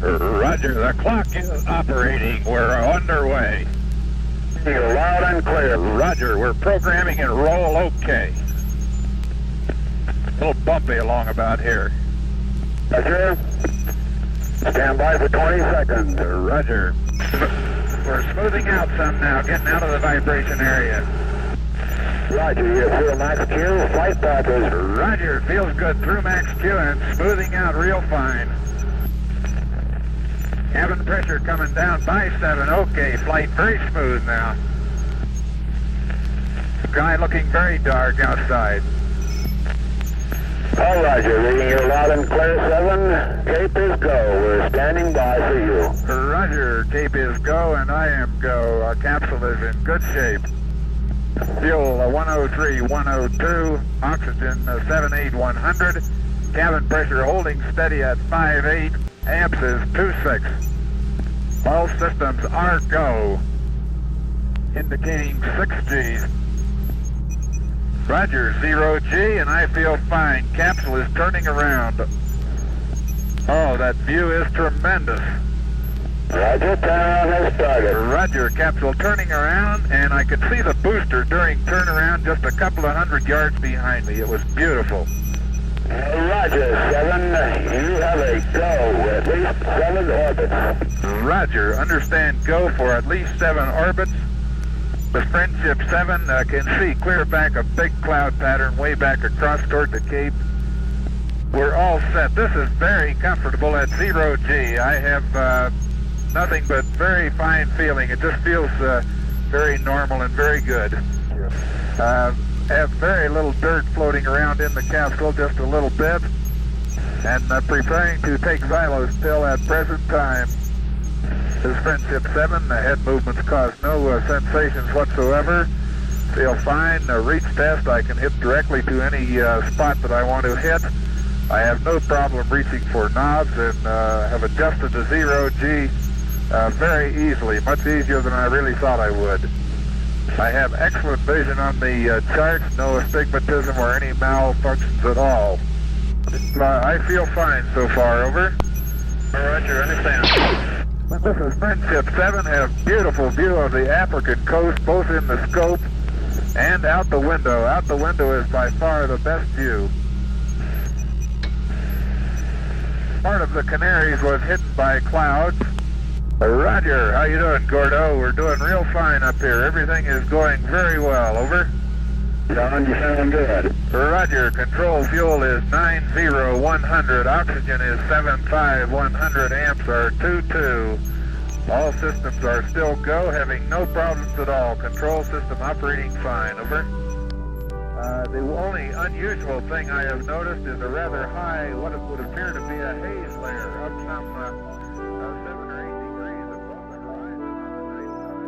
Roger, the clock is operating. We're underway. You're loud and clear. Roger, we're programming and roll okay. A little bumpy along about here. Roger. Stand by for 20 seconds. Roger. We're smoothing out some now, getting out of the vibration area. Roger, you feel max Q, flight path is... Roger, feels good through max Q and smoothing out real fine. Cabin pressure coming down by 7, okay, flight very smooth now. Sky looking very dark outside. All Roger, reading you loud and clear 7, Cape is go, we're standing by for you. Roger, Cape is go and I am go, our capsule is in good shape. Fuel 103, 102, oxygen 78,100, cabin pressure holding steady at 58, amps is 26. All systems are go, indicating 6 Gs. Roger, 0 G, and I feel fine. Capsule is turning around. Oh, that view is tremendous. Roger, turnaround has started. Roger, capsule turning around, and I could see the booster during turnaround just a couple of 100 yards behind me. It was beautiful. Roger, 7, you have a go, at least 7 orbits. Roger, understand go for at least 7 orbits. The Friendship 7 can see clear back a big cloud pattern way back across toward the Cape. We're all set. This is very comfortable at 0 G. I have nothing but very fine feeling. It just feels very normal and very good. Have very little dirt floating around in the capsule, just a little bit. And preparing to take xylos still at present time. This is Friendship 7, the head movements cause no sensations whatsoever. Feel fine, reach test, I can hit directly to any spot that I want to hit. I have no problem reaching for knobs and have adjusted to 0 G very easily, much easier than I really thought I would. I have excellent vision on the charts, no astigmatism or any malfunctions at all. I feel fine so far, over. Roger, understand. This is Friendship 7, have beautiful view of the African coast, both in the scope and out the window. Out the window is by far the best view. Part of the Canaries was hidden by clouds. Roger, how you doing, Gordo? We're doing real fine up here. Everything is going very well, over. John, you sound good. Roger, control fuel is 90,100, oxygen is 75,100, amps are 22. All systems are still go, having no problems at all. Control system operating fine, over. The only unusual thing I have noticed is a rather high, what it would appear to be a haze layer of some 7 or 8 degrees above the horizon on the night side.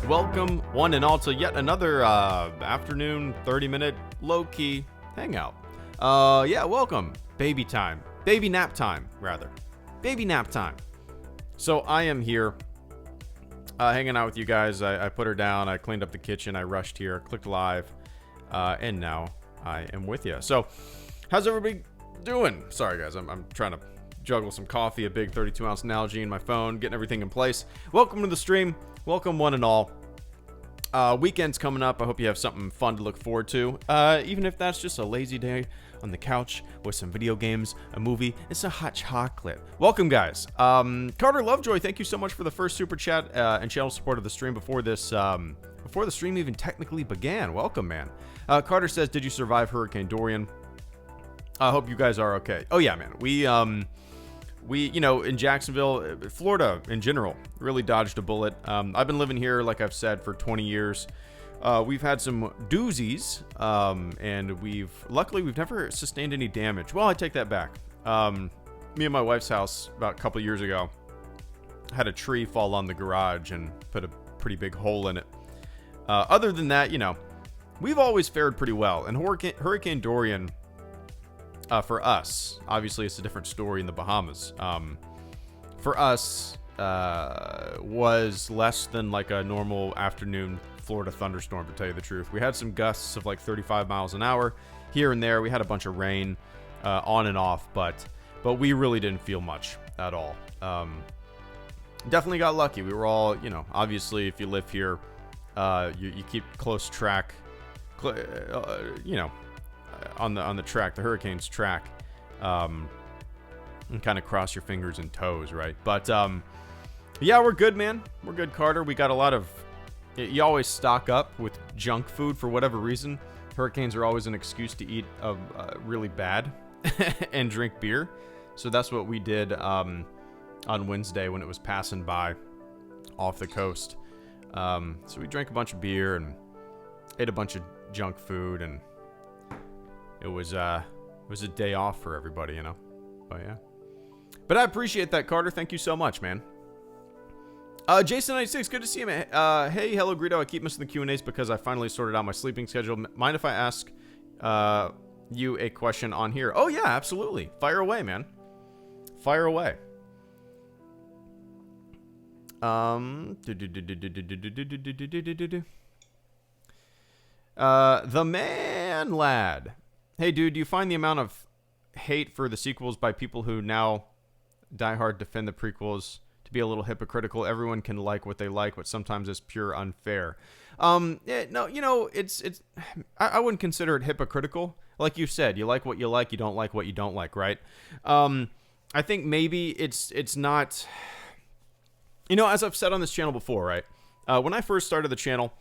Welcome, one and all, to yet another afternoon 30-minute low-key hangout. Yeah, welcome. Baby time. Baby nap time, rather. Baby nap time. So I am here hanging out with you guys. I put her down. I cleaned up the kitchen. I rushed here, clicked live, and now I am with you. So how's everybody doing? Sorry, guys. I'm trying to juggle some coffee, a big 32-ounce Nalgene, my phone, getting everything in place. Welcome to the stream. Welcome, one and all. Weekend's coming up. I hope you have something fun to look forward to. Even if that's just a lazy day on the couch with some video games, a movie, and some hot chocolate. Welcome, guys. Carter Lovejoy, thank you so much for the first super chat and channel support of the stream before the stream even technically began. Welcome, man. Carter says, did you survive Hurricane Dorian? I hope you guys are okay. Oh yeah, man. We, in Jacksonville, Florida in general, really dodged a bullet. I've been living here, like I've said, for 20 years. We've had some doozies, and luckily we've never sustained any damage. Well, I take that back. Me and my wife's house about a couple years ago had a tree fall on the garage and put a pretty big hole in it. Other than that, we've always fared pretty well. And Hurricane Dorian, for us, obviously it's a different story in the Bahamas. For us, was less than like a normal afternoon Florida thunderstorm, to tell you the truth. We had some gusts of like 35 miles an hour here and there. We had a bunch of rain on and off, but we really didn't feel much at all. Definitely got lucky. We were all, obviously if you live here, you keep close track, on the track, the hurricane's track, and kind of cross your fingers and toes, right? But yeah, we're good, man. We're good, Carter. We got a lot of. You always stock up with junk food for whatever reason. Hurricanes are always an excuse to eat really bad and drink beer. So that's what we did on Wednesday when it was passing by off the coast. So we drank a bunch of beer and ate a bunch of junk food, and it was a day off for everybody, But yeah. But I appreciate that, Carter. Thank you so much, man. Jason96, good to see you, man. Hey, hello, Greedo. I keep missing the Q&As because I finally sorted out my sleeping schedule. Mind if I ask you a question on here? Oh, yeah, absolutely. Fire away, man. Fire away. The Man Lad. Hey, dude, do you find the amount of hate for the sequels by people who now diehard defend the prequels to be a little hypocritical? Everyone can like what they like, but sometimes it's pure unfair. Yeah, no, it's I wouldn't consider it hypocritical. Like you said, you like what you like, you don't like what you don't like, right? I think maybe it's not. As I've said on this channel before, right? When I first started the channel,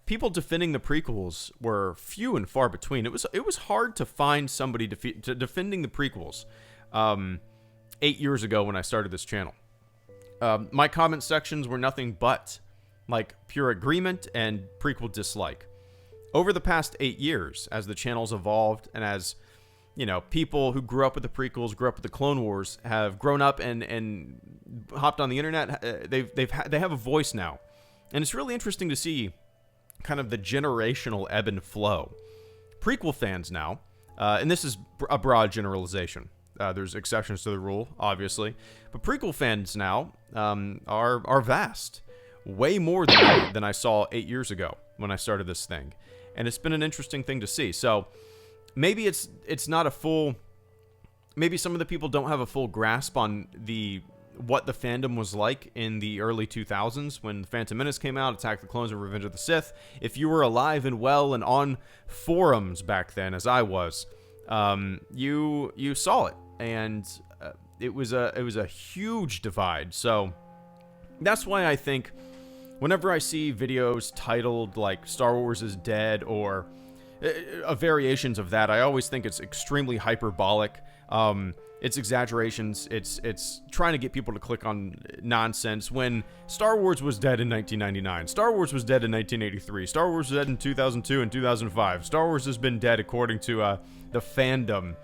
people defending the prequels were few and far between. It was hard to find somebody defending the prequels 8 years ago when I started this channel. My comment sections were nothing but like pure agreement and prequel dislike. Over the past 8 years, as the channel's evolved and as people who grew up with the prequels, grew up with the Clone Wars, have grown up and hopped on the internet, they have a voice now. And it's really interesting to see kind of the generational ebb and flow. Prequel fans now, and this is a broad generalization. There's exceptions to the rule, obviously. But prequel fans now are vast. Way more than I saw 8 years ago when I started this thing. And it's been an interesting thing to see. So maybe it's not a full. Maybe some of the people don't have a full grasp on what the fandom was like in the early 2000s when The Phantom Menace came out, Attack of the Clones, and Revenge of the Sith. If you were alive and well and on forums back then, as I was, you saw it, and it was a huge divide. So that's why I think whenever I see videos titled like Star Wars is dead or variations of that, I always think it's extremely hyperbolic. It's exaggerations. It's trying to get people to click on nonsense when Star Wars was dead in 1999. Star Wars was dead in 1983. Star Wars was dead in 2002 and 2005. Star Wars has been dead according to the fandom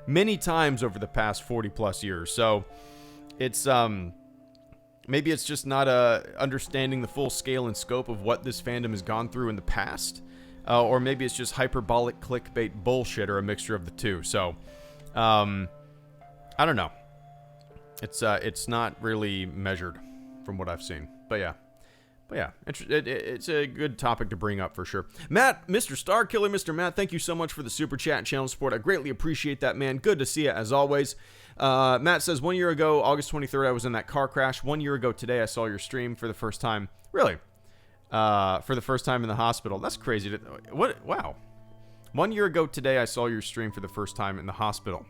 many times over the past 40 plus years. So it's maybe it's just not understanding the full scale and scope of what this fandom has gone through in the past. Or maybe it's just hyperbolic clickbait bullshit or a mixture of the two. So, I don't know. It's not really measured from what I've seen. But yeah, it's a good topic to bring up for sure. Matt, Mr. Star Killer, Mr. Matt, thank you so much for the super chat and channel support. I greatly appreciate that, man. Good to see you as always. Matt says, 1 year ago, August 23rd, I was in that car crash. 1 year ago today, I saw your stream for the first time. Really? For the first time in the hospital. That's crazy. What? Wow. 1 year ago today, I saw your stream for the first time in the hospital.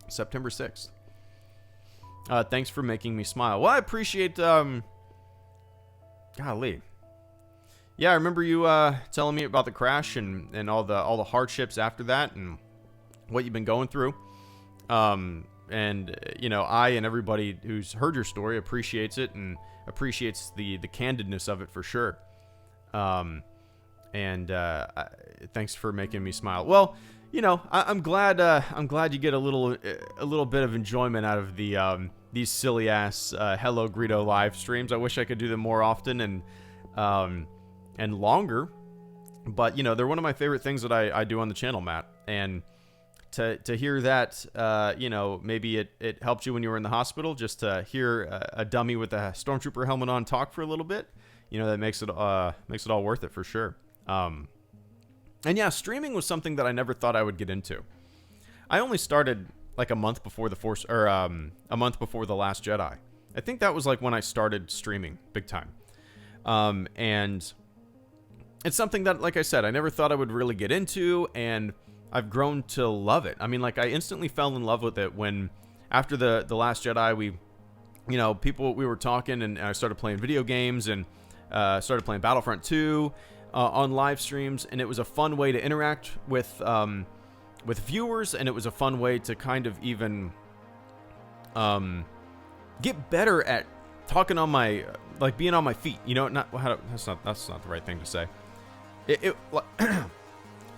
September 6th. Thanks for making me smile. Well, I appreciate, golly. Yeah, I remember you telling me about the crash and all the hardships after that and what you've been going through. you know, I and everybody who's heard your story appreciates it and appreciates the candidness of it for sure. Thanks for making me smile. Well, you know, I'm glad you get a little bit of enjoyment out of these silly ass Hello Greedo live streams. I wish I could do them more often and longer, but you know, they're one of my favorite things that I do on the channel, Matt. And to hear that, you know, maybe it helped you when you were in the hospital, just to hear a dummy with a stormtrooper helmet on talk for a little bit, you know, that makes it all worth it for sure. And yeah, streaming was something that I never thought I would get into. I only started like a month before a month before The Last Jedi. I think that was like when I started streaming big time. And it's something that, like I said, I never thought I would really get into, and I've grown to love it. I mean, like, I instantly fell in love with it when, after the Last Jedi, we were talking, and I started playing video games, and started playing Battlefront 2 on live streams, and it was a fun way to interact with viewers, and it was a fun way to kind of even get better at talking on my, like, being on my feet. You know, that's not the right thing to say.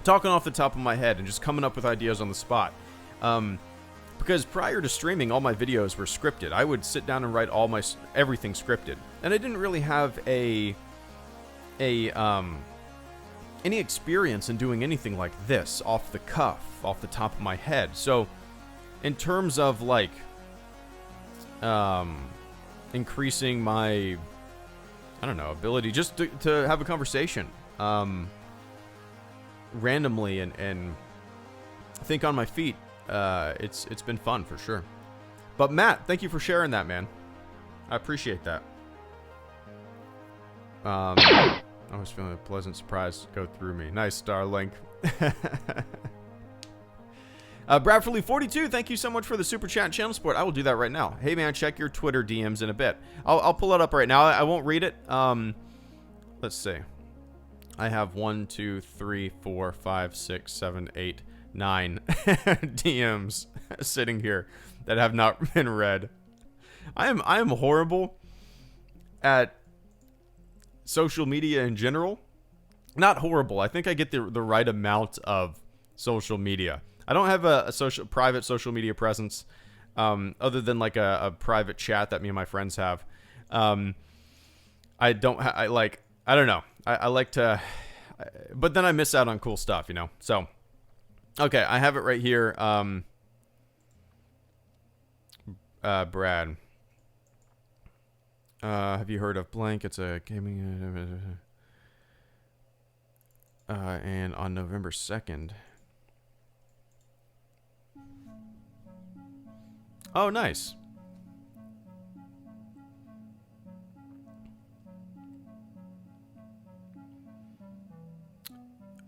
Talking off the top of my head and just coming up with ideas on the spot. Because prior to streaming, all my videos were scripted. I would sit down and write everything scripted, and I didn't really have any experience in doing anything like this off the cuff, off the top of my head. So, in terms of like increasing my, I don't know, ability just to have a conversation randomly and think on my feet, it's been fun for sure. But Matt, thank you for sharing that, man. I appreciate that. I was feeling a pleasant surprise go through me. Nice, Starlink. Bradfordly42, thank you so much for the super chat and channel support. I will do that right now. Hey man, check your Twitter DMs in a bit. I'll pull it up right now. I won't read it. Let's see. I have 1, 2, 3, 4, 5, 6, 7, 8, 9 DMs sitting here that have not been read. I am horrible at social media in general. Not horrible. I think I get the right amount of social media. I don't have a private social media presence, other than like a private chat that me and my friends have. I don't know. I like to, but then I miss out on cool stuff, you know? So, okay, I have it right here. Brad. Have you heard of blank? It's a gaming, and on November 2nd. Oh, nice.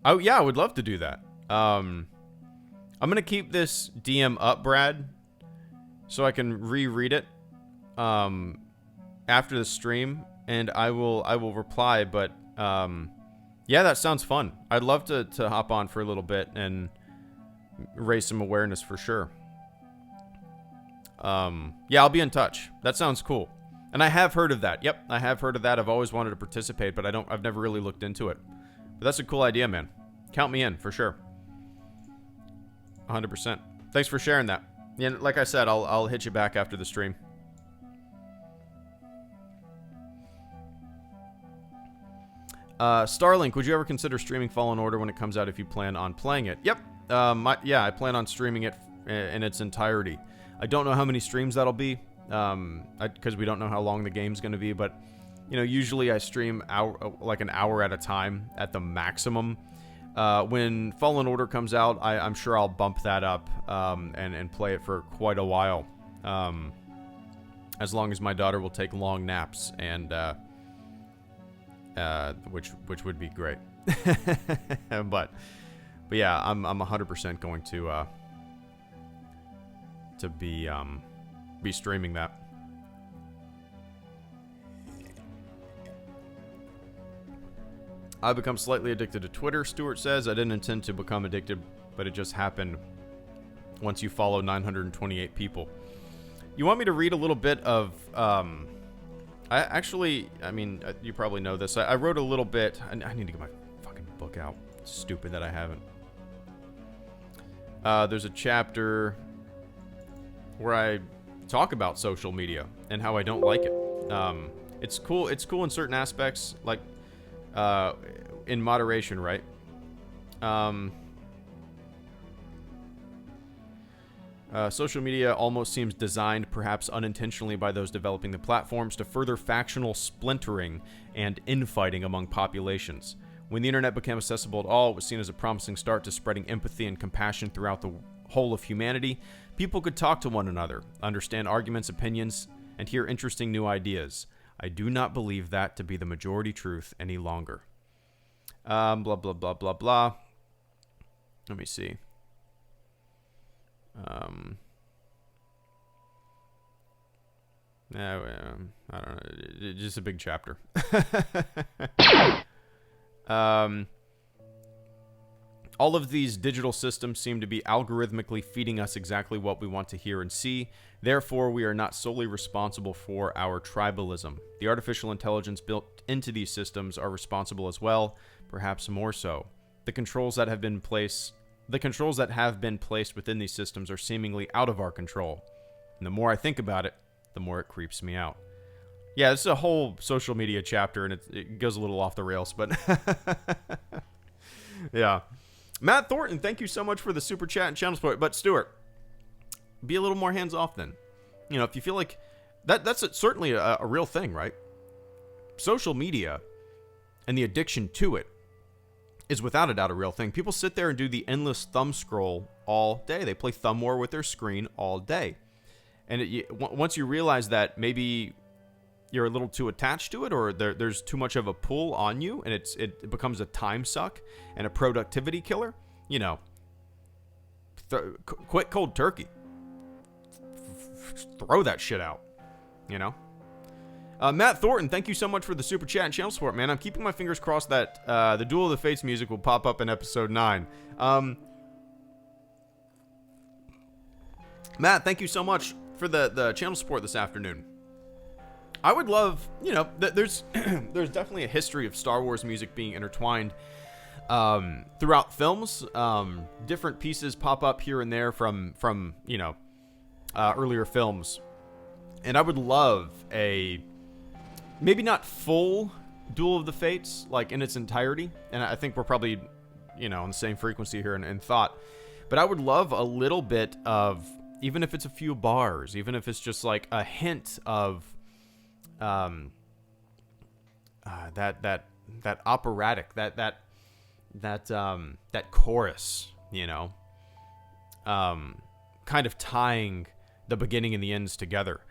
Oh, yeah, I would love to do that. I'm going to keep this DM up, Brad, so I can reread it after the stream, and I will reply, but yeah, that sounds fun. I'd love to hop on for a little bit and raise some awareness for sure. Yeah, I'll be in touch. That sounds cool. And I have heard of that. Yep, I have heard of that. I've always wanted to participate, but I've never really looked into it. But that's a cool idea, man. Count me in, for sure. 100%. Thanks for sharing that. Yeah, like I said, I'll hit you back after the stream. Starlink, would you ever consider streaming Fallen Order when it comes out if you plan on playing it? Yep. Yeah, I plan on streaming it in its entirety. I don't know how many streams that'll be, because we don't know how long the game's going to be, but, you know, usually I stream like an hour at a time at the maximum. When Fallen Order comes out, I'm sure I'll bump that up and play it for quite a while, as long as my daughter will take long naps, and which would be great. but yeah, I'm 100% going to be streaming that. I've become slightly addicted to Twitter, Stuart says. I didn't intend to become addicted, but it just happened once you follow 928 people. You want me to read a little bit of, you probably know this. I wrote a little bit. I need to get my fucking book out. It's stupid that I haven't. There's a chapter where I talk about social media and how I don't like it. It's cool in certain aspects, like in moderation, right? Social media almost seems designed, perhaps unintentionally by those developing the platforms, to further factional splintering and infighting among populations. When the internet became accessible at all, it was seen as a promising start to spreading empathy and compassion throughout the whole of humanity. People could talk to one another, understand arguments, opinions, and hear interesting new ideas. I do not believe that to be the majority truth any longer. Blah, blah, blah, blah, blah. Let me see. I don't know. It's just a big chapter. All of these digital systems seem to be algorithmically feeding us exactly what we want to hear and see. Therefore, we are not solely responsible for our tribalism. The artificial intelligence built into these systems are responsible as well, perhaps more so. The controls that have been placed within these systems are seemingly out of our control. And the more I think about it, the more it creeps me out. Yeah, this is a whole social media chapter, and it goes a little off the rails, but yeah. Matt Thornton, thank you so much for the super chat and channel support. But Stuart, be a little more hands off then. You know, if you feel like that's certainly a real thing, right? Social media and the addiction to it is without a doubt a real thing. People sit there and do the endless thumb scroll all day. They play thumb war with their screen all day. And once you realize that maybe you're a little too attached to it, or there's too much of a pull on you, and it becomes a time suck and a productivity killer, you know, quit cold turkey. Throw that shit out, you know? Matt Thornton, thank you so much for the super chat and channel support, man. I'm keeping my fingers crossed that the Duel of the Fates music will pop up in episode 9. Matt, thank you so much for the channel support this afternoon. I would love, you know, there's definitely a history of Star Wars music being intertwined throughout films. Different pieces pop up here and there from you know, earlier films. And I would love a, maybe not full Duel of the Fates, like in its entirety. And I think we're probably, you know, on the same frequency here in thought. But I would love a little bit of, even if it's a few bars, even if it's just like a hint of that operatic, that chorus, you know, kind of tying the beginning and the ends together.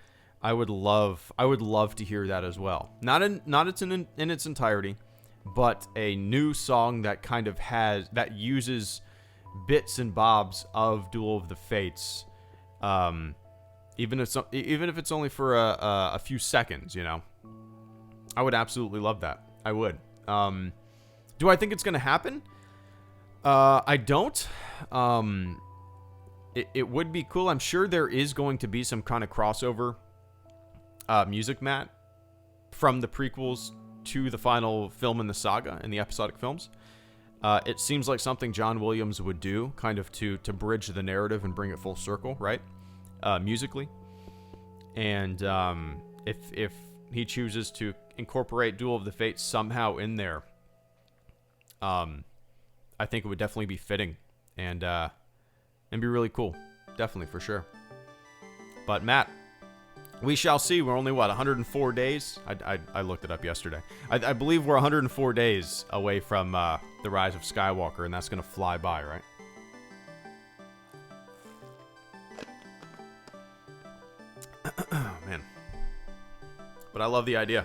I would love to hear that as well. Not in its entirety, but a new song that kind of that uses bits and bobs of Duel of the Fates. Even if it's only for a few seconds, you know, I would absolutely love that. I would. Do I think it's going to happen? I don't. It would be cool. I'm sure there is going to be some kind of crossover music, Matt, from the prequels to the final film in the saga and the episodic films. It seems like something John Williams would do, kind of to bridge the narrative and bring it full circle, right? Musically. And if he chooses to incorporate Duel of the Fates somehow in there, I think it would definitely be fitting and be really cool. Definitely, for sure. But Matt, we shall see. We're only, 104 days? I looked it up yesterday. I believe we're 104 days away from the Rise of Skywalker, and that's going to fly by, right? Oh, man. But I love the idea.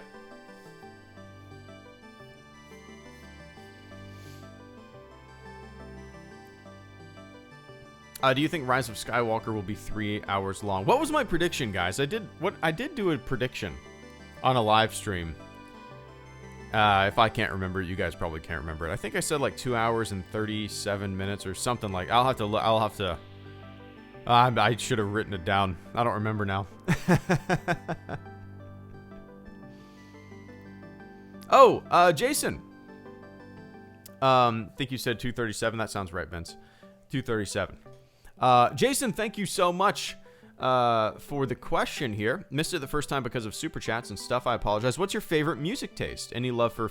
Do you think Rise of Skywalker will be 3 hours long? What was my prediction, guys? I did do a prediction on a live stream. If I can't remember it, you guys probably can't remember it. I think I said like 2 hours and 37 minutes or something like. I'll have to I should have written it down. I don't remember now. Oh, Jason. Think you said 237. That sounds right, Vince. 237. Jason, thank you so much for the question here. Missed it the first time because of super chats and stuff. I apologize. What's your favorite music taste? Any love for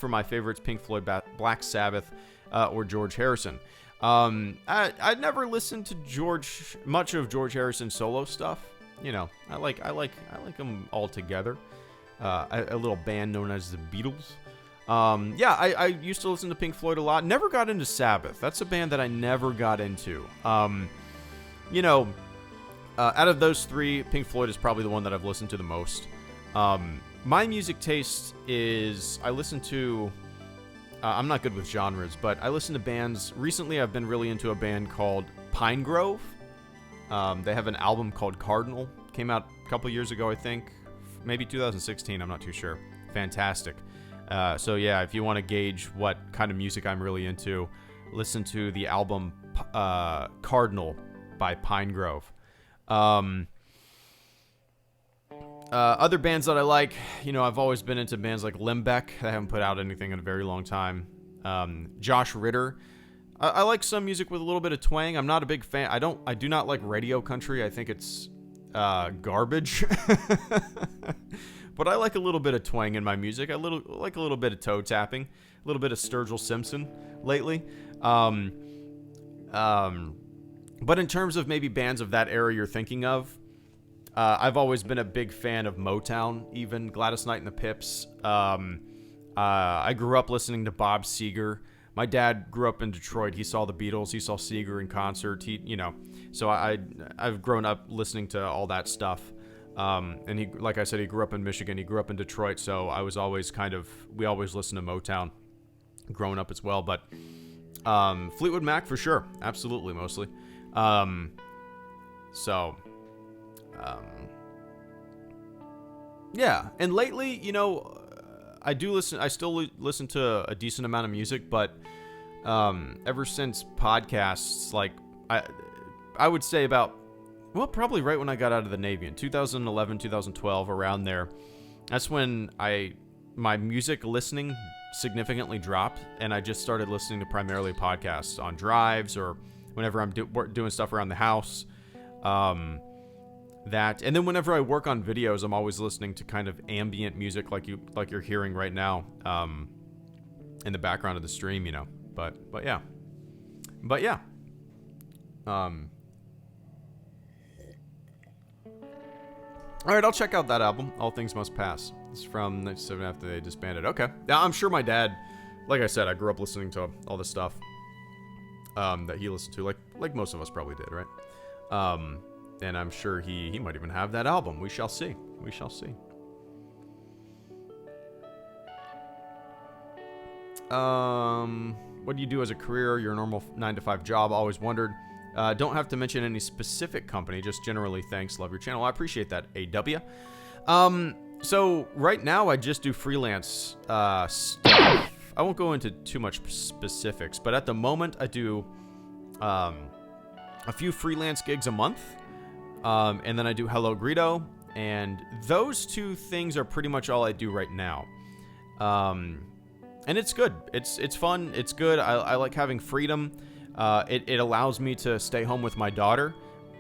my favorites? Pink Floyd, Black Sabbath, or George Harrison? I never listened to much of George Harrison's solo stuff. You know, I like them all together. A little band known as the Beatles. I used to listen to Pink Floyd a lot. Never got into Sabbath. That's a band that I never got into. You know, out of those three, Pink Floyd is probably the one that I've listened to the most. My music taste is, I listen to, I'm not good with genres, but I listen to bands. Recently, I've been really into a band called Pine Grove. They have an album called Cardinal. Came out a couple years ago, I think. Maybe 2016, I'm not too sure. Fantastic. So yeah, if you want to gauge what kind of music I'm really into, listen to the album Cardinal by Pine Grove. Other bands that I like, you know, I've always been into bands like Limbeck. They haven't put out anything in a very long time. Josh Ritter. I like some music with a little bit of twang. I'm not a big fan. I do not like radio country. I think it's garbage. But I like a little bit of twang in my music. I like a little bit of toe tapping, a little bit of Sturgill Simpson lately. But in terms of maybe bands of that era you're thinking of, I've always been a big fan of Motown, even Gladys Knight and the Pips. I grew up listening to Bob Seger. My dad grew up in Detroit. He saw the Beatles. He saw Seger in concert. So I've grown up listening to all that stuff. And he, like I said, he grew up in Michigan. He grew up in Detroit. So I was always we always listened to Motown growing up as well. But Fleetwood Mac for sure. Absolutely, mostly. Yeah. And lately, you know, I still listen to a decent amount of music, but ever since podcasts, like I would say probably right when I got out of the Navy in 2011, 2012, around there, that's when my music listening significantly dropped, and I just started listening to primarily podcasts on drives or whenever I'm doing stuff around the house. And then whenever I work on videos, I'm always listening to kind of ambient music like you're hearing right now, in the background of the stream, you know. But yeah. All right, I'll check out that album, All Things Must Pass. It's from 97 after they disbanded. Okay. Yeah, I'm sure my dad, like I said, I grew up listening to all this stuff that he listened to, like most of us probably did, right? And I'm sure he might even have that album. We shall see. We shall see. What do you do as a career? Your normal 9-to-5 job? Always wondered. Don't have to mention any specific company, just generally thanks. Love your channel. I appreciate that, AW. So right now I just do freelance stuff. I won't go into too much specifics, but at the moment I do a few freelance gigs a month. And then I do Hello Greedo, and those two things are pretty much all I do right now. And it's good. It's fun. It's good. I like having freedom. It allows me to stay home with my daughter,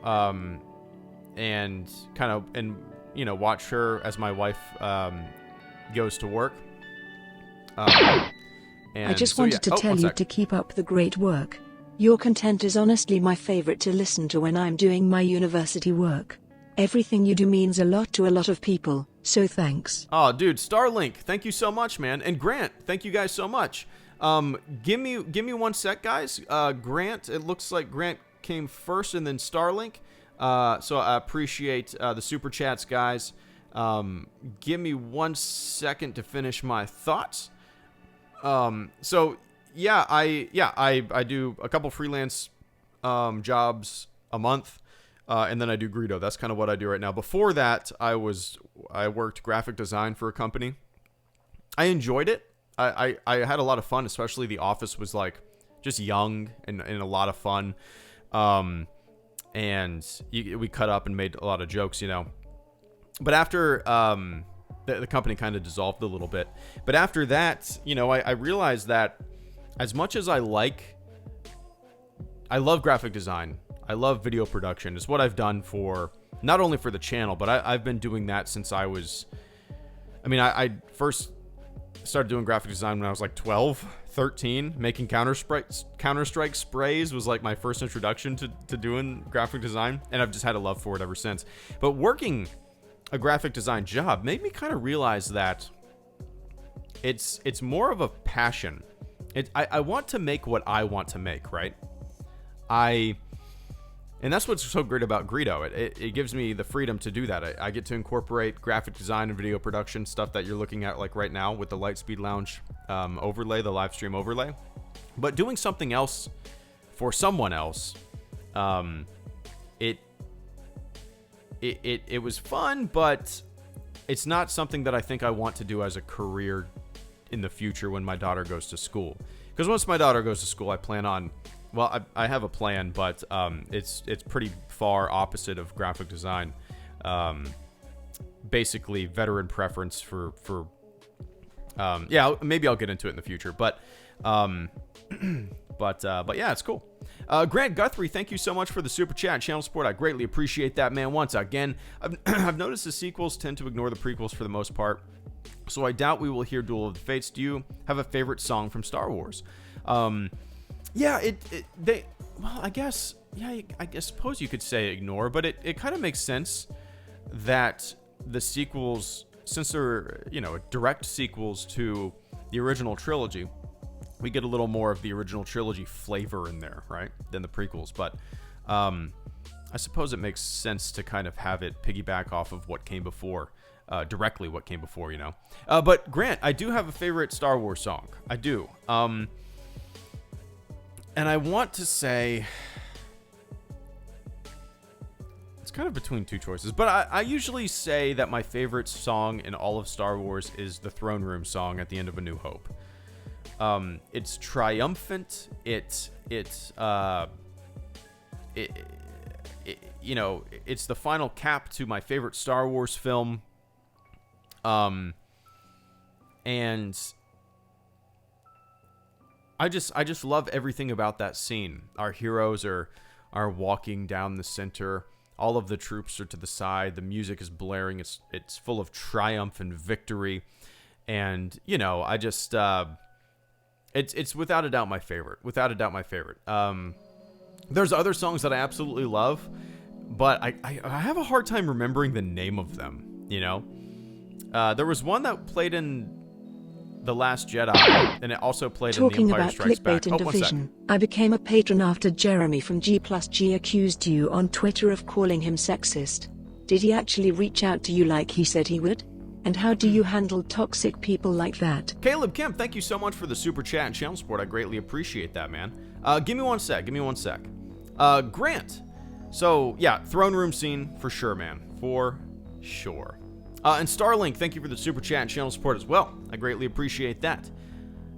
and watch her as my wife goes to work. I just wanted to tell you to keep up the great work. Your content is honestly my favorite to listen to when I'm doing my university work. Everything you do means a lot to a lot of people, so thanks. Oh, dude, Starlink, thank you so much, man. And Grant, thank you guys so much. Give me 1 sec, guys. Grant, it looks like Grant came first and then Starlink. So I appreciate the super chats, guys. Give me 1 second to finish my thoughts. Yeah, I do a couple freelance jobs a month, and then I do Greedo. That's kind of what I do right now. Before that, I worked graphic design for a company. I enjoyed it. I had a lot of fun, especially the office was like just young and a lot of fun. and we cut up and made a lot of jokes, you know. But after the company kind of dissolved a little bit. But after that, you know, I realized that as much as I love graphic design, I love video production. It's what I've done for, not only for the channel, but I've been doing that since I first started doing graphic design when I was like 12, 13. Making Counter-Strike sprays was like my first introduction to doing graphic design, and I've just had a love for it ever since. But working a graphic design job made me kind of realize that it's more of a passion. I want to make what I want to make, right? And that's what's so great about Greedo. It gives me the freedom to do that. I get to incorporate graphic design and video production stuff that you're looking at like right now with the Lightspeed Lounge overlay, the live stream overlay. But doing something else for someone else, it was fun, but it's not something that I think I want to do as a career in the future when my daughter goes to school. Because once my daughter goes to school, I plan on, well, I have a plan, but it's pretty far opposite of graphic design. Basically, veteran preference for yeah, maybe I'll get into it in the future, but yeah, it's cool. Grant Guthrie, thank you so much for the super chat and channel support. I greatly appreciate that, man. Once again, I've noticed the sequels tend to ignore the prequels for the most part, so I doubt we will hear Duel of the Fates. Do you have a favorite song from Star Wars? Yeah, well, I guess, yeah, I suppose you could say ignore, but it kind of makes sense that the sequels, since they're, you know, direct sequels to the original trilogy, we get a little more of the original trilogy flavor in there, right, than the prequels. But I suppose it makes sense to kind of have it piggyback off of what came before, directly what came before, you know. But Grant, I do have a favorite Star Wars song. I do. And I want to say, it's kind of between two choices, but I usually say that my favorite song in all of Star Wars is the Throne Room song at the end of A New Hope. It's triumphant. You know, it's the final cap to my favorite Star Wars film. And I just love everything about that scene. Our heroes are walking down the center. All of the troops are to the side. The music is blaring. It's full of triumph and victory. And, you know, I just it's without a doubt my favorite. Without a doubt my favorite. There's other songs that I absolutely love, but I have a hard time remembering the name of them, you know? There was one that played in The Last Jedi, and it also played in The Empire Strikes Back. Talking about clickbait and division, I became a patron after Jeremy from G+G accused you on Twitter of calling him sexist. Did he actually reach out to you like he said he would? And how do you handle toxic people like that? Caleb Kemp, thank you so much for the super chat and channel support. I greatly appreciate that, man. Give me one sec. Grant. So, yeah, throne room scene for sure, man. For sure. And Starlink, thank you for the super chat and channel support as well. I greatly appreciate that.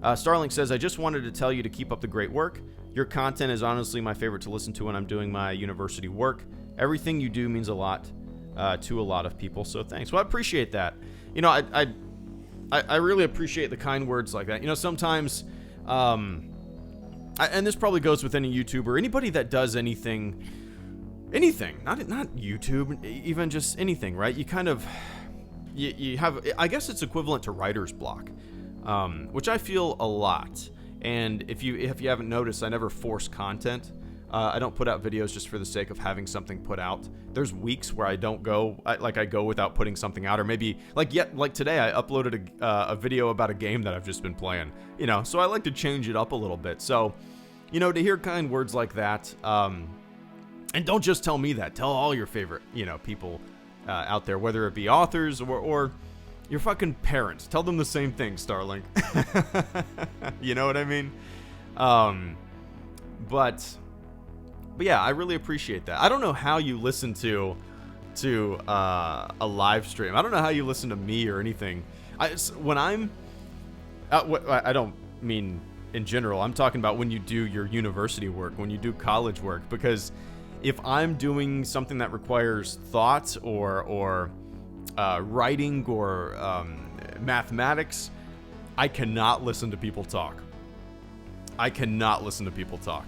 Starlink says, I just wanted to tell you to keep up the great work. Your content is honestly my favorite to listen to when I'm doing my university work. Everything you do means a lot to a lot of people, so thanks. Well, I appreciate that. You know, I really appreciate the kind words like that. You know, sometimes, and this probably goes with any YouTuber, anybody that does anything, not YouTube, even just anything, right? You kind of, you have, I guess it's equivalent to writer's block, which I feel a lot. And if you haven't noticed, I never force content. I don't put out videos just for the sake of having something put out. There's weeks where I don't go, I go without putting something out, or maybe like today I uploaded a video about a game that I've just been playing, you know, so I like to change it up a little bit. So, you know, to hear kind words like that, and don't just tell me that, tell all your favorite, you know, people out there, whether it be authors or your fucking parents, tell them the same thing, Starlink. You know what I mean? But yeah, I really appreciate that. I don't know how you listen to a live stream. I don't know how you listen to me or anything. I don't mean in general. I'm talking about when you do your university work, when you do college work, because if I'm doing something that requires thought or writing or mathematics, I cannot listen to people talk. I cannot listen to people talk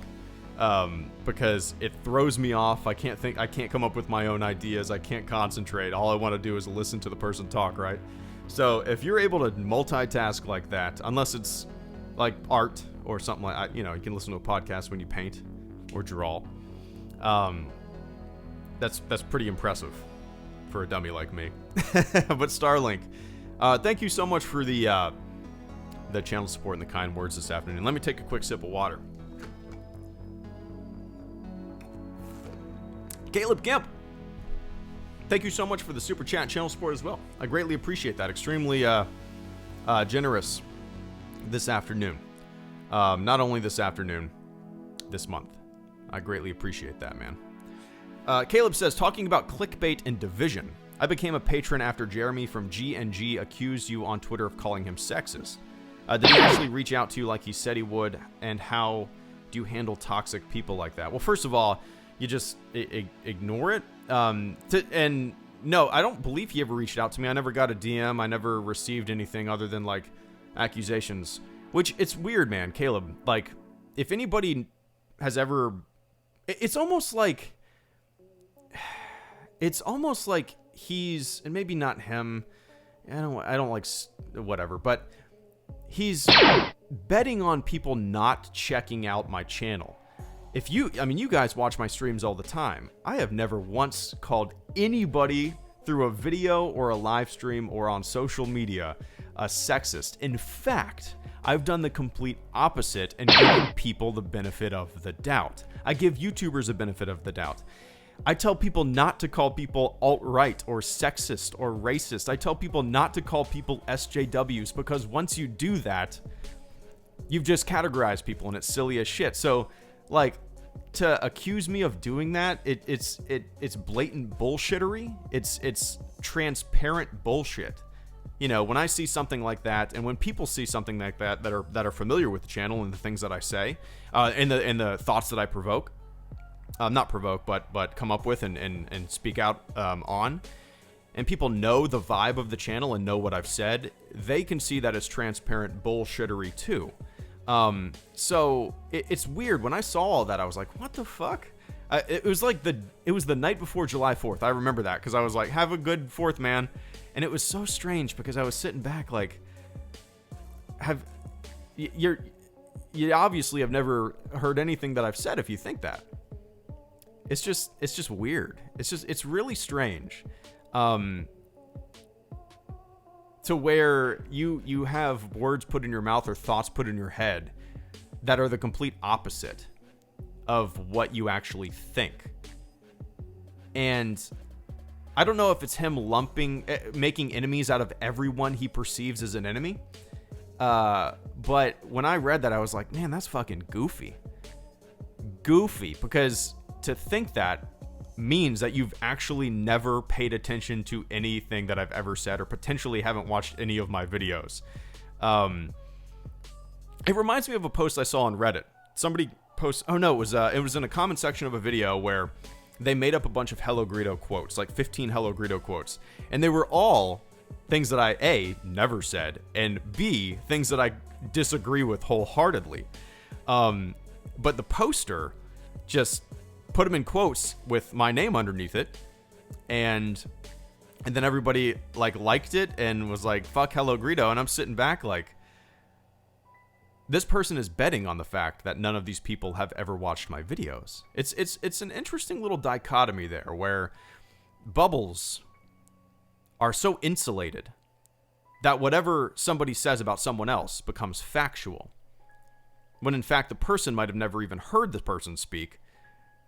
because it throws me off. I can't think. I can't come up with my own ideas. I can't concentrate. All I want to do is listen to the person talk, right? So if you're able to multitask like that, unless it's like art or something like, you can listen to a podcast when you paint or draw. That's pretty impressive for a dummy like me. But Starlink, thank you so much for the channel support and the kind words this afternoon. Let me take a quick sip of water. Caleb Kemp, thank you so much for the super chat channel support as well. I greatly appreciate that. Extremely generous this afternoon. Not only this afternoon, this month. I greatly appreciate that, man. Caleb says, talking about clickbait and division. I became a patron after Jeremy from G&G accused you on Twitter of calling him sexist. Did he actually reach out to you like he said he would? And how do you handle toxic people like that? Well, first of all, you just ignore it. And no, I don't believe he ever reached out to me. I never got a DM. I never received anything other than like accusations, which it's weird, man. Caleb, like if anybody has ever, it's almost like he's, and maybe not him. I don't like whatever, but he's betting on people not checking out my channel. You guys watch my streams all the time. I have never once called anybody through a video or a live stream or on social media a sexist. In fact, I've done the complete opposite and given people the benefit of the doubt. I give YouTubers a benefit of the doubt. I tell people not to call people alt-right or sexist or racist. I tell people not to call people SJWs because once you do that, you've just categorized people and it's silly as shit. So, like, to accuse me of doing that, it's blatant bullshittery. It's transparent bullshit. When I see something like that, and when people see something like that that are familiar with the channel and the things that I say, and the thoughts that I provoke, not provoke, but come up with and speak out on, and people know the vibe of the channel and know what I've said, they can see that as transparent bullshittery too. So it's weird. When I saw all that, I was like, what the fuck? It was the night before July 4th. I remember that because I was like, have a good 4th, man. And it was so strange because I was sitting back like, you obviously have never heard anything that I've said if you think that. It's just weird. It's really strange. To where you have words put in your mouth or thoughts put in your head that are the complete opposite of what you actually think. And I don't know if it's him making enemies out of everyone he perceives as an enemy. But when I read that, I was like, man, that's fucking goofy. Goofy, because to think that means that you've actually never paid attention to anything that I've ever said or potentially haven't watched any of my videos. It reminds me of a post I saw on Reddit. Somebody post, it was in a comment section of a video where they made up a bunch of Hello Greedo quotes, like 15 Hello Greedo quotes. And they were all things that I, A, never said, and B, things that I disagree with wholeheartedly. But the poster just put them in quotes with my name underneath it. And then everybody liked it and was like, fuck Hello Greedo. And I'm sitting back like, this person is betting on the fact that none of these people have ever watched my videos. It's an interesting little dichotomy there where bubbles are so insulated that whatever somebody says about someone else becomes factual, when in fact the person might have never even heard the person speak,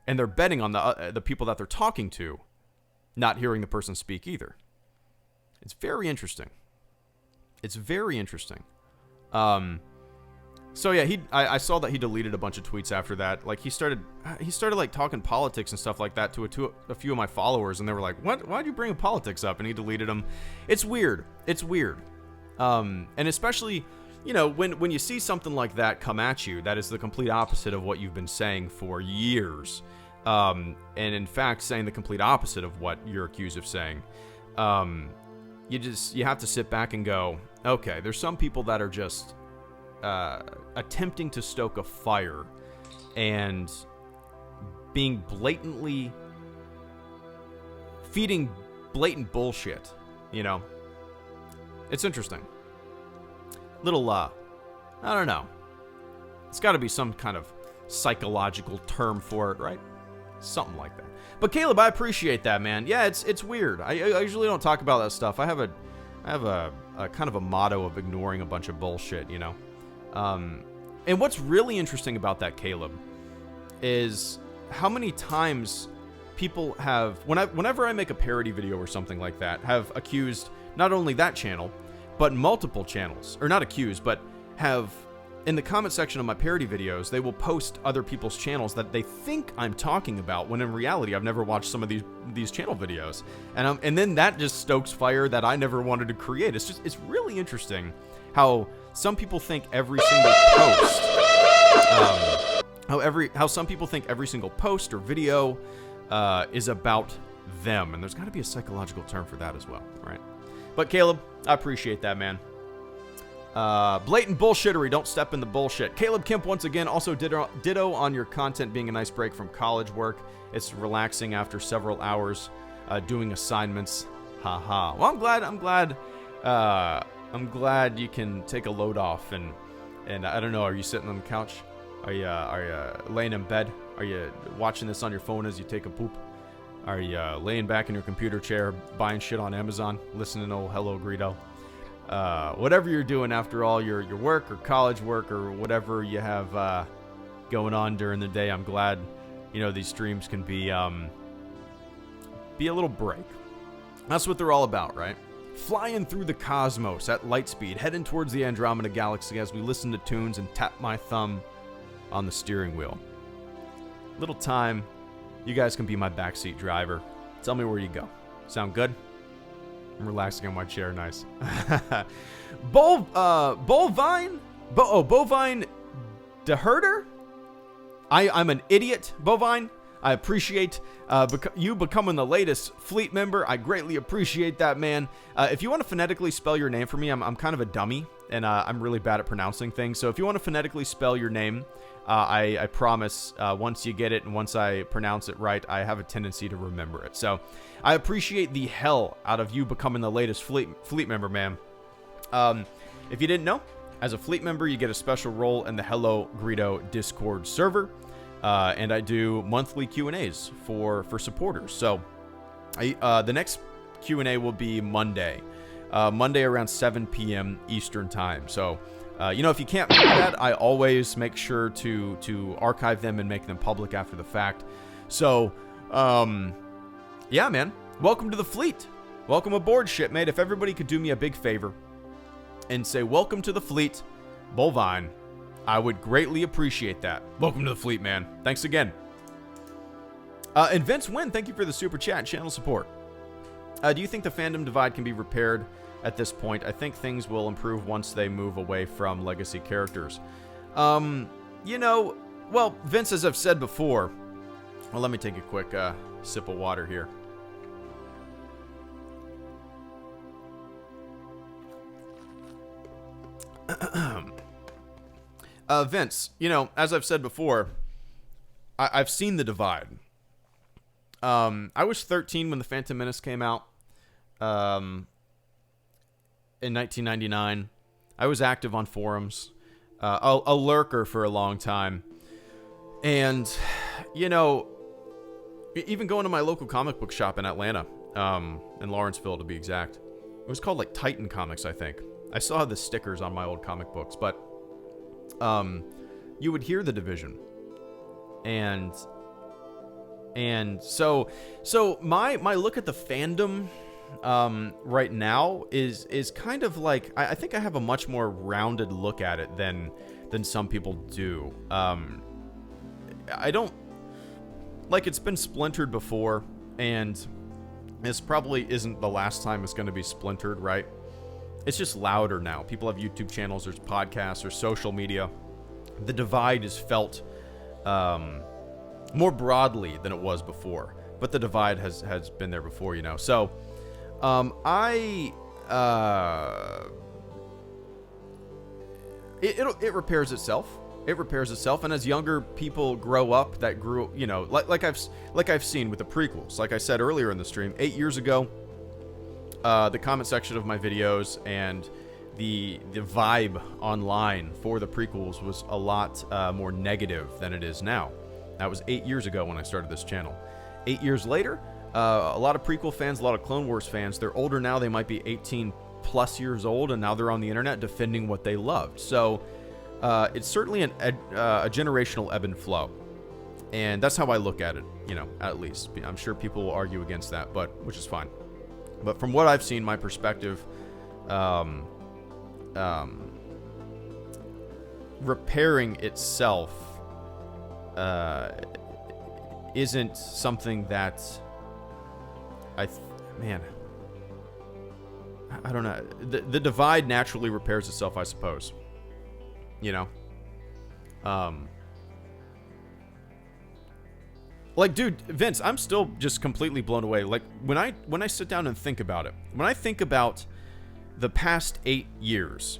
and they're betting on the people that they're talking to not hearing the person speak either. It's very interesting. It's very interesting. So yeah, I saw that he deleted a bunch of tweets after that. Like he started like talking politics and stuff like that to a few of my followers, and they were like, "What? Why'd you bring politics up?" And he deleted them. It's weird. It's weird. And especially, when you see something like that come at you, that is the complete opposite of what you've been saying for years. and in fact saying the complete opposite of what you're accused of saying. You have to sit back and go, okay, there's some people that are just attempting to stoke a fire and being blatantly feeding blatant bullshit, you know. It's interesting. Little, I don't know. It's got to be some kind of psychological term for it, right? Something like that. But Caleb, I appreciate that, man. Yeah, it's weird. I usually don't talk about that stuff. I have a kind of a motto of ignoring a bunch of bullshit, you know. And what's really interesting about that, Caleb, is how many times people have, whenever I make a parody video or something like that, have accused not only that channel, but multiple channels, or not accused, but have, in the comment section of my parody videos, they will post other people's channels that they think I'm talking about, when in reality, I've never watched some of these channel videos. And then that just stokes fire that I never wanted to create. It's really interesting how some people think every single post, how some people think every single post or video is about them. And there's got to be a psychological term for that as well, right? But Caleb, I appreciate that, man. Blatant bullshittery, don't step in the bullshit. Caleb Kemp, once again, also ditto on your content being a nice break from college work. It's relaxing after several hours doing assignments. Haha. Well, I'm glad you can take a load off, and I don't know, are you sitting on the couch? Are you laying in bed? Are you watching this on your phone as you take a poop? Are you laying back in your computer chair buying shit on Amazon, listening to Hello Greedo? Whatever you're doing after all your work or college work or whatever you have going on during the day, I'm glad, you know, these streams can be a little break. That's what they're all about, right? Flying through the cosmos at light speed, heading towards the Andromeda Galaxy as we listen to tunes and tap my thumb on the steering wheel. Little time, you guys can be my backseat driver. Tell me where you go. Sound good? I'm relaxing on my chair, nice. Bovine DeHerder? I'm an idiot, Bovine. I appreciate you becoming the latest fleet member. I greatly appreciate that, man. If you want to phonetically spell your name for me, I'm kind of a dummy, and I'm really bad at pronouncing things. So if you want to phonetically spell your name, I promise once you get it and once I pronounce it right, I have a tendency to remember it. So I appreciate the hell out of you becoming the latest fleet member, man. If you didn't know, as a fleet member, you get a special role in the Hello Greedo Discord server. And I do monthly Q&As for supporters. So the next Q&A will be Monday around 7 p.m. Eastern time. So, if you can't make that, I always make sure to archive them and make them public after the fact. So, yeah, man, welcome to the fleet. Welcome aboard, shipmate. If everybody could do me a big favor and say, welcome to the fleet, Bovine, I would greatly appreciate that. Welcome to the fleet, man. Thanks again. And Vince Wynn, thank you for the super chat and channel support. Do you think the fandom divide can be repaired at this point? I think things will improve once they move away from legacy characters. Well, Vince, as I've said before, well, let me take a quick sip of water here. Vince, as I've said before, I've seen the divide. I was 13 when The Phantom Menace came out in 1999. I was active on forums, a lurker for a long time. And, even going to my local comic book shop in Atlanta, in Lawrenceville to be exact. It was called like Titan Comics, I think. I still have the stickers on my old comic books, but you would hear the division, and so my look at the fandom right now is kind of like, I think I have a much more rounded look at it than some people do. I don't like, it's been splintered before, and this probably isn't the last time it's going to be splintered, right? It's just louder now. People have YouTube channels, there's podcasts, there's social media. The divide is felt more broadly than it was before. But the divide has been there before, you know. So, it repairs itself. It repairs itself, and as younger people grow up, that grew, you know, like I've seen with the prequels. Like I said earlier in the stream, 8 years ago, the comment section of my videos and the vibe online for the prequels was a lot more negative than it is now. That was 8 years ago when I started this channel. 8 years later, a lot of prequel fans, a lot of Clone Wars fans, they're older now. They might be 18 plus years old, and now they're on the internet defending what they loved. So it's certainly a generational ebb and flow, and that's how I look at it, you know, at least. I'm sure people will argue against that, but which is fine. But from what I've seen, my perspective, repairing itself isn't something that I don't know. The divide naturally repairs itself, I suppose. You know, like, dude, Vince, I'm still just completely blown away. Like, when I sit down and think about it, when I think about the past 8 years,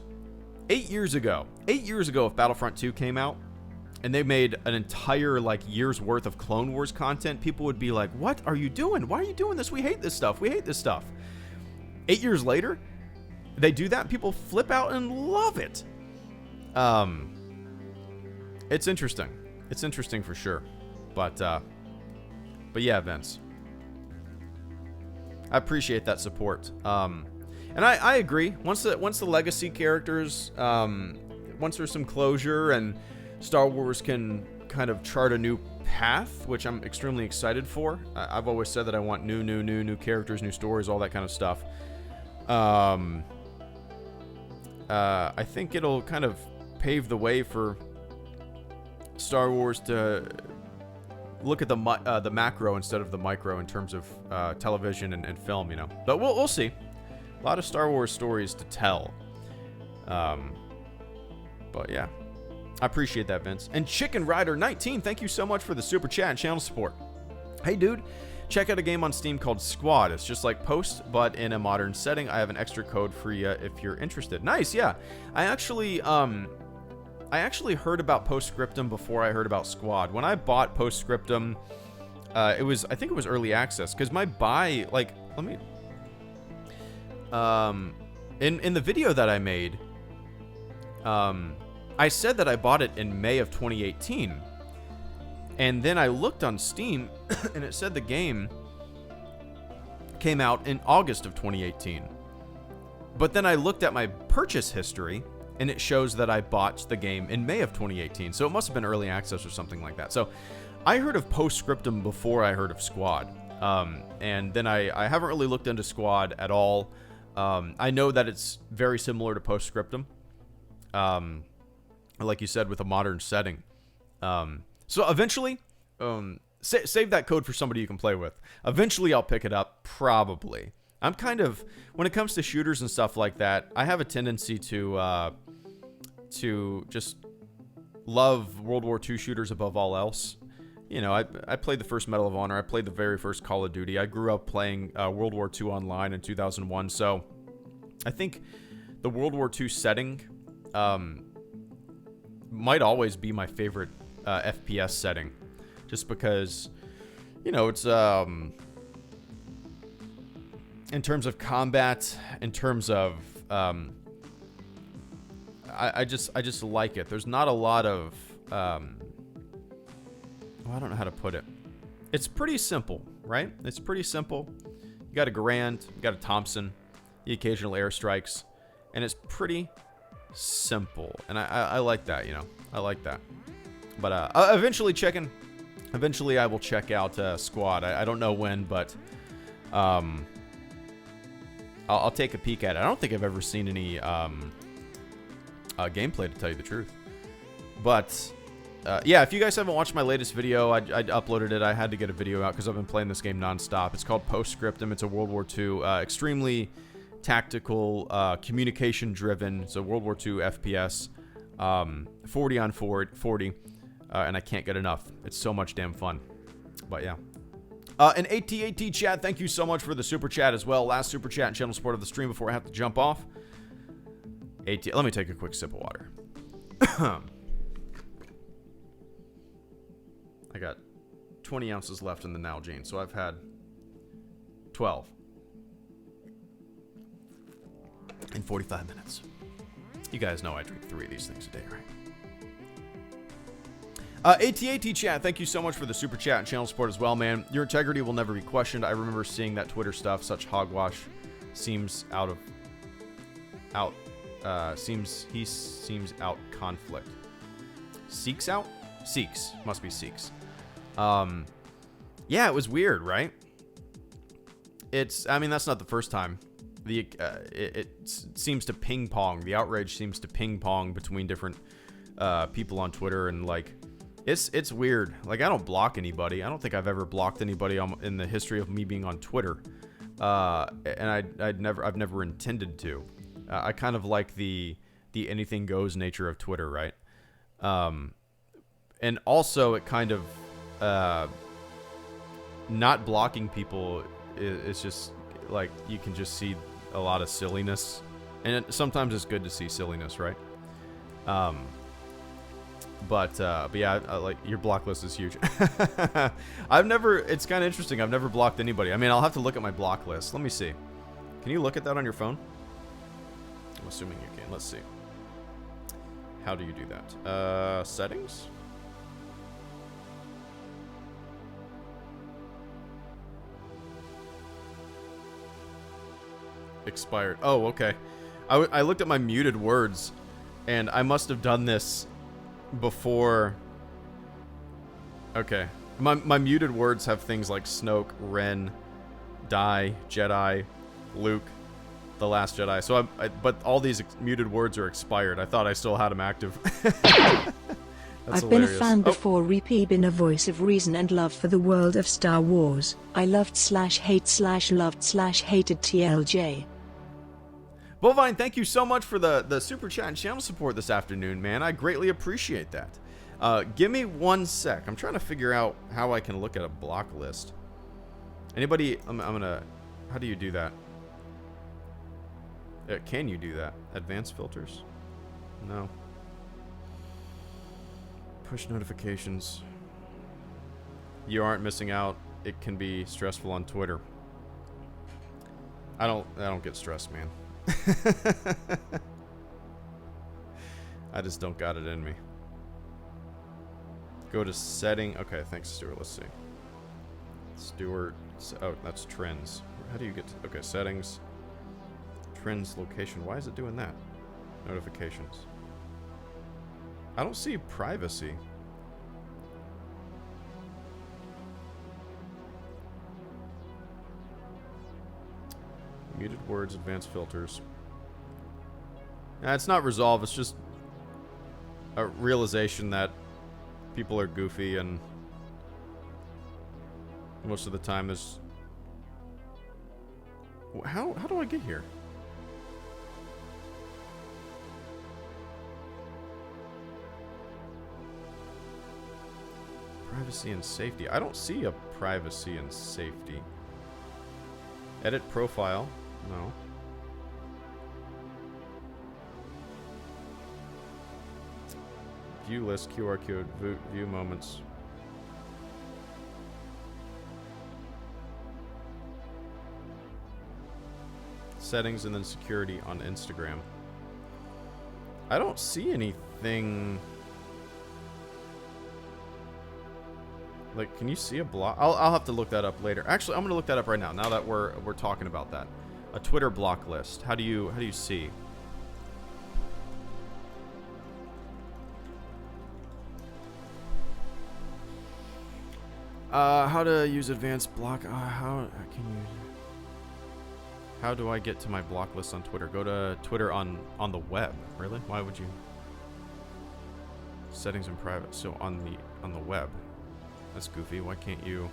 8 years ago, if Battlefront 2 came out and they made an entire, like, year's worth of Clone Wars content, people would be like, what are you doing? Why are you doing this? We hate this stuff. 8 years later, they do that, people flip out and love it. It's interesting. It's interesting for sure. But yeah, Vince, I appreciate that support. And I agree. Once the legacy characters, once there's some closure and Star Wars can kind of chart a new path, which I'm extremely excited for. I've always said that I want new characters, new stories, all that kind of stuff. I think it'll kind of pave the way for Star Wars to look at the macro instead of the micro in terms of television and film, you know. But we'll see. A lot of Star Wars stories to tell. But yeah, I appreciate that, Vince. And Chicken Rider 19, thank you so much for the super chat and channel support. Hey, dude, check out a game on Steam called Squad. It's just like Post, but in a modern setting. I have an extra code for you if you're interested. Nice, yeah. I actually heard about Postscriptum before I heard about Squad. When I bought Postscriptum, I think it was early access, because my buy, like, let me, in the video that I made, I said that I bought it in May of 2018, and then I looked on Steam, and it said the game came out in August of 2018. But then I looked at my purchase history, and it shows that I bought the game in May of 2018. So it must have been early access or something like that. So I heard of Postscriptum before I heard of Squad. And then I haven't really looked into Squad at all. I know that it's very similar to Postscriptum. Like you said, with a modern setting. So eventually, save that code for somebody you can play with. Eventually I'll pick it up, probably. I'm kind of, when it comes to shooters and stuff like that, I have a tendency to just love World War II shooters above all else. You know, I played the first Medal of Honor. I played the very first Call of Duty. I grew up playing World War II online in 2001. So I think the World War II setting might always be my favorite FPS setting. Just because, you know, it's... in terms of combat, in terms of, I just like it. There's not a lot of, I don't know how to put it. It's pretty simple, right? It's pretty simple. You got a Garand, you got a Thompson, the occasional airstrikes, and it's pretty simple. And I like that, you know. I like that. But eventually I will check out Squad. I don't know when, but I'll take a peek at it. I don't think I've ever seen any gameplay, to tell you the truth. But yeah, if you guys haven't watched my latest video, I uploaded it. I had to get a video out because I've been playing this game nonstop. It's called Postscriptum. It's a World War II, extremely tactical, communication-driven. It's a World War II FPS, 40 on 40. and I can't get enough. It's so much damn fun. But yeah. And AT chat, thank you so much for the super chat as well. Last super chat and channel support of the stream before I have to jump off. Let me take a quick sip of water. I got 20 ounces left in the Nalgene, so I've had 12 in 45 minutes. You guys know I drink 3 of these things a day, right? AT chat, thank you so much for the super chat and channel support as well, man. Your integrity will never be questioned. I remember seeing that Twitter stuff. Such hogwash seems out conflict. Seeks out? Seeks. Must be Seeks. Yeah, it was weird, right? I mean, that's not the first time. It seems to ping pong. The outrage seems to ping pong between different people on Twitter, and like, it's weird. Like, I don't block anybody. I don't think I've ever blocked anybody in the history of me being on Twitter. And I've never intended to. I kind of like the anything goes nature of Twitter, right? And also it kind of not blocking people is just like, you can just see a lot of silliness, and sometimes it's good to see silliness, right? But yeah, like, your block list is huge. It's kind of interesting. I've never blocked anybody. I mean, I'll have to look at my block list. Let me see. Can you look at that on your phone? I'm assuming you can. Let's see. How do you do that? Settings? Expired. Oh, okay. I looked at my muted words, and I must have done this before. Okay. My muted words have things like Snoke, Ren, Die, Jedi, Luke, The Last Jedi. So but all these muted words are expired. I thought I still had them active. I've hilarious. Been a fan before. Repeat, been a voice of reason and love for the world of Star Wars. I loved/hate/loved/hated TLJ. Bovine, thank you so much for the super chat and channel support this afternoon, man. I greatly appreciate that. Give me 1 sec. I'm trying to figure out how I can look at a block list. Anybody? I'm gonna. How do you do that? Can you do that? Advanced filters? No. Push notifications. You aren't missing out. It can be stressful on Twitter. I don't get stressed, man. I just don't got it in me. Go to setting. Okay, thanks, Stuart. Let's see. Stuart. Oh, that's trends. How do you get to, okay, settings. Trends, location. Why is it doing that? Notifications. I don't see privacy. Muted words, advanced filters. Nah, it's not resolve. It's just a realization that people are goofy, and most of the time is. How do I get here? Privacy and safety. I don't see a privacy and safety. Edit profile. No. View list, QR code, view moments. Settings and then security on Instagram. I don't see anything. Like, can you see a block? I'll have to look that up later. Actually, I'm gonna look that up right now. Now that we're talking about that, a Twitter block list. How do you see? How to use advanced block? How can you? How do I get to my block list on Twitter? Go to Twitter on the web. Really? Why would you? Settings and private. So on the web. That's goofy. Why can't you?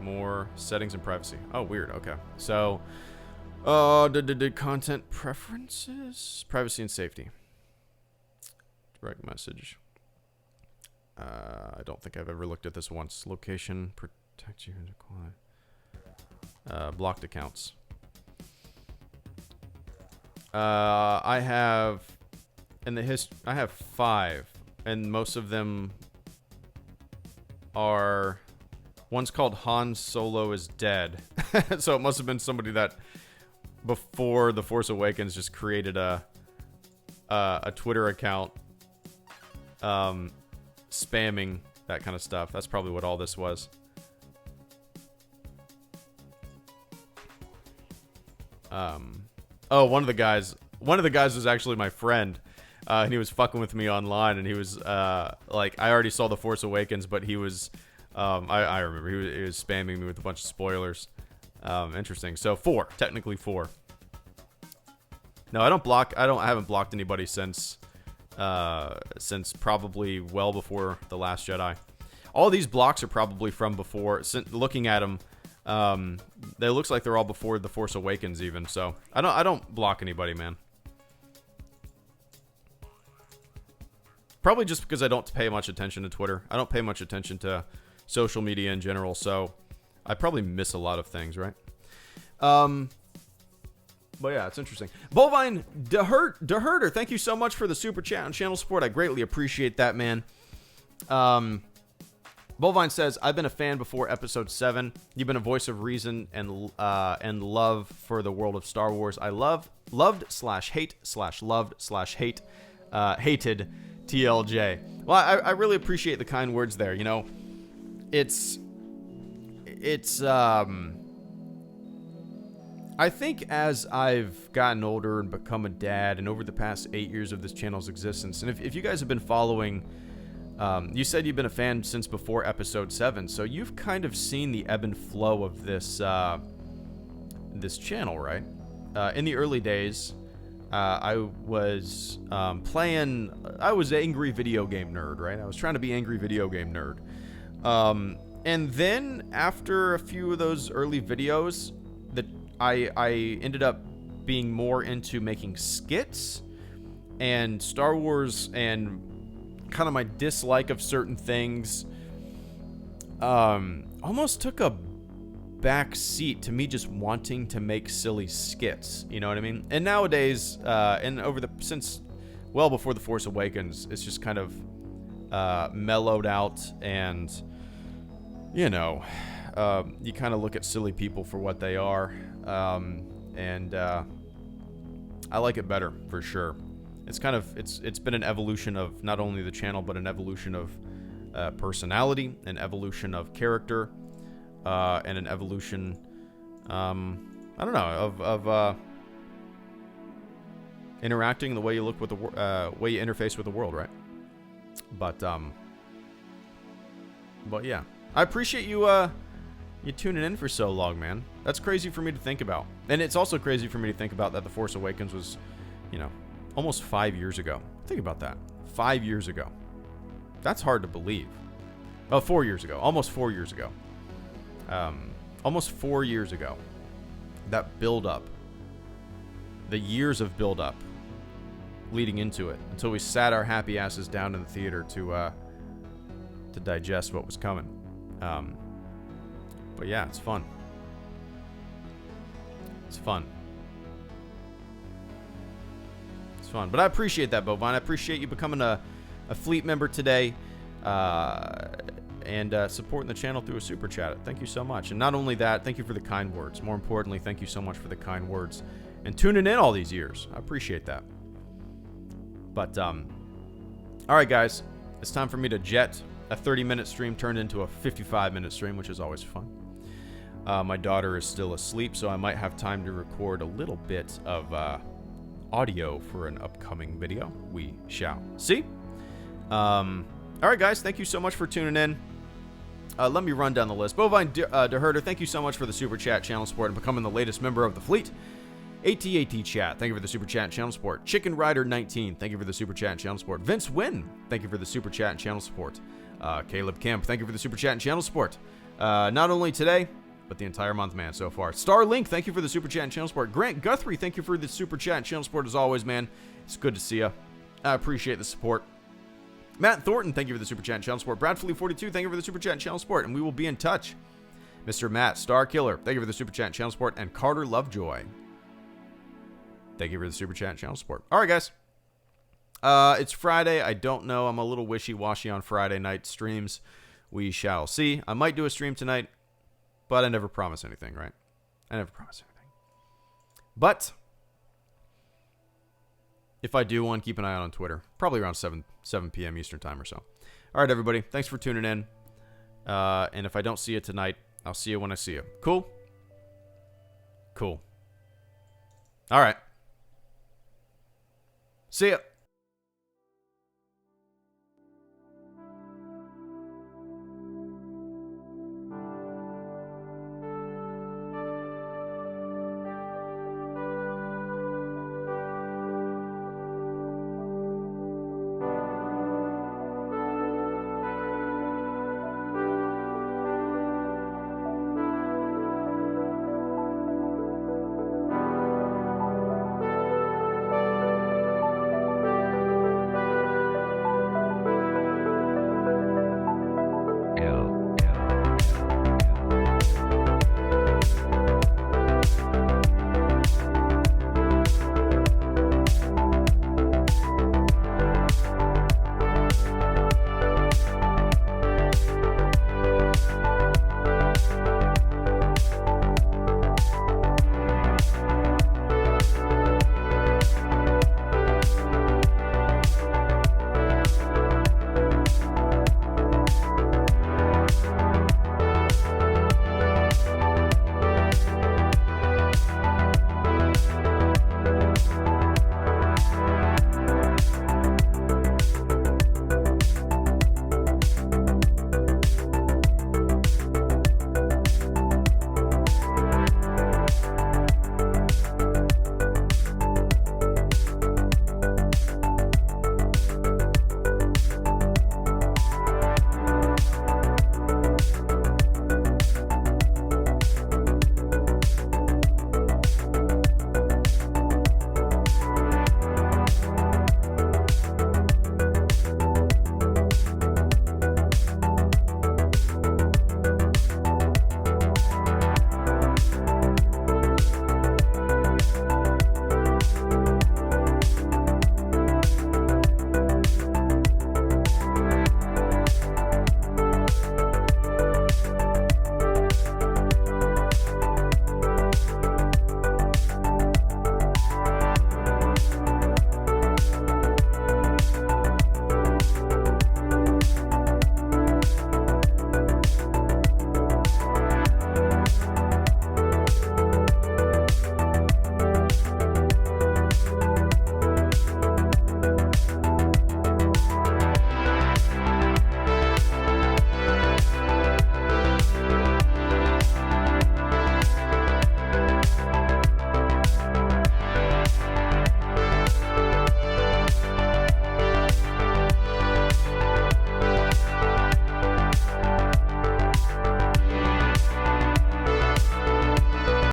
More settings and privacy. Oh, weird. Okay. So Content preferences, privacy and safety. Direct message. I don't think I've ever looked at this once. Location, protect you. Blocked accounts. I have I have 5, and most of them are. One's called Han Solo is Dead, so it must have been somebody that before The Force Awakens just created a Twitter account, spamming that kind of stuff. That's probably what all this was. Oh, one of the guys was actually my friend, and he was fucking with me online, and he was like, I already saw The Force Awakens, but he was, I remember he was spamming me with a bunch of spoilers. Interesting. So 4, technically 4. No, I haven't blocked anybody since probably well before The Last Jedi. All these blocks are probably from before. Looking at them, they looks like they're all before The Force Awakens even. So I don't block anybody, man. Probably just because I don't pay much attention to Twitter. I don't pay much attention to social media in general, so I probably miss a lot of things, right? But yeah, it's interesting. Bovine DeHerter, thank you so much for the super chat and channel support. I greatly appreciate that, man. Bovine says, I've been a fan before episode 7. You've been a voice of reason and love for the world of Star Wars. I loved/hate/loved/hate hated TLJ. Well, I really appreciate the kind words there. You know, it's I think as I've gotten older and become a dad, and over the past 8 years of this channel's existence, and if you guys have been following, you said you've been a fan since before episode 7, so you've kind of seen the ebb and flow of this this channel, right? In the early days, I was playing. I was an angry video game nerd, right? I was trying to be angry video game nerd. And then after a few of those early videos, I ended up being more into making skits and Star Wars, and kind of my dislike of certain things almost took a back seat to me just wanting to make silly skits, you know what I mean? And nowadays, and since well before The Force Awakens, it's just kind of mellowed out, and you know, you kind of look at silly people for what they are, and I like it better for sure. It's kind of it's been an evolution of not only the channel, but an evolution of personality, an evolution of character, and an evolution, I don't know, of interacting, the way you look with the way you interface with the world, right? But yeah, I appreciate you tuning in for so long, man. That's crazy for me to think about, and it's also crazy for me to think about that The Force Awakens was, you know, almost 5 years ago. Think about that. 5 years ago. That's hard to believe. Oh, 4 years ago. Almost 4 years ago. Almost 4 years ago. That build-up. The years of build-up leading into it, until we sat our happy asses down in the theater to digest what was coming. But yeah, it's fun. It's fun. It's fun. But I appreciate that, Bovine. I appreciate you becoming a fleet member today, and supporting the channel through a super chat. Thank you so much. And not only that, thank you for the kind words. More importantly, thank you so much for the kind words and tuning in all these years. I appreciate that. But all right, guys, it's time for me to jet. A 30-minute stream turned into a 55-minute stream, which is always fun. My daughter is still asleep, so I might have time to record a little bit of audio for an upcoming video. We shall see. All right, guys, thank you so much for tuning in. Let me run down the list. Bovine DeHerter, thank you so much for the super chat, channel support, and becoming the latest member of the fleet. AT chat, thank you for the super chat and channel support. Chicken Rider 19, thank you for the super chat and channel support. Vince Wynn, thank you for the super chat and channel support. Caleb Kemp, thank you for the super chat and channel support. Not only today, but the entire month, man, so far. Starlink, thank you for the super chat and channel support. Grant Guthrie, thank you for the super chat and channel support as always, man. It's good to see you. I appreciate the support. Matt Thornton, thank you for the super chat and channel support. Bradfully42, thank you for the super chat and channel support, and we will be in touch. Mr. Matt Star Killer, thank you for the super chat and channel support, and Carter Lovejoy, thank you for the super chat and channel support. All right, guys. It's Friday. I don't know. I'm a little wishy-washy on Friday night streams. We shall see. I might do a stream tonight, but I never promise anything, right? I never promise anything. But if I do one, keep an eye out on Twitter. Probably around 7 p.m. Eastern time or so. All right, everybody. Thanks for tuning in. And if I don't see you tonight, I'll see you when I see you. Cool? Cool. All right. See ya.